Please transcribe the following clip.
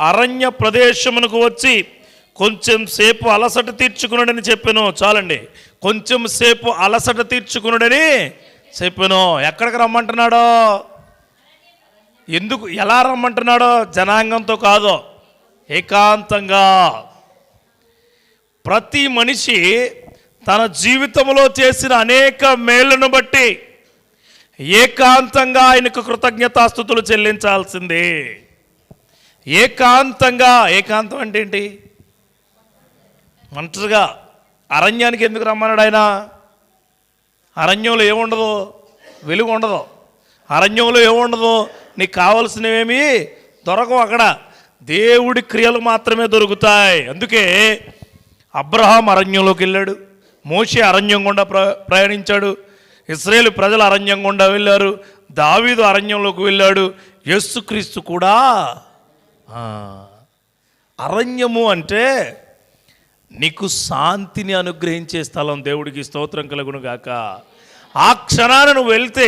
అరణ్య ప్రదేశమునకు వచ్చి కొంచెం సేపు అలసట తీర్చుకున్నాడని చెప్పాను. చాలండి, కొంచెం సేపు అలసట తీర్చుకున్నాడని చెప్పాను. ఎక్కడికి రమ్మంటున్నాడో, ఎందుకు, ఎలా రమ్మంటున్నాడో జనాంగంతో కాదు, ఏకాంతంగా. ప్రతి మనిషి తన జీవితంలో చేసిన అనేక మేళ్లను బట్టి ఏకాంతంగా ఆయనకు కృతజ్ఞతాస్తుతులు చెల్లించాల్సిందే. ఏకాంతంగా. ఏకాంతం అంటే ఏంటి? ఒంటరిగా. అరణ్యానికి ఎందుకు రమ్మన్నాడు ఆయన? అరణ్యంలో ఏముండదు, వెలుగు ఉండదు. అరణ్యంలో ఏముండదు, నీకు కావలసినవేమీ దొరకవు. అక్కడ దేవుడి క్రియలు మాత్రమే దొరుకుతాయి. అందుకే అబ్రహాం అరణ్యంలోకి వెళ్ళాడు, మోషే అరణ్యం గుండా ప్రయాణించాడు, ఇశ్రాయేలు ప్రజలు అరణ్యం గుండా వెళ్ళారు, దావీదు అరణ్యంలోకి వెళ్ళాడు, యేసుక్రీస్తు కూడా. అరణ్యము అంటే నీకు శాంతిని అనుగ్రహించే స్థలం. దేవుడికి స్తోత్రం కలుగును గాక. ఆ క్షణాన నువ్వు వెళ్తే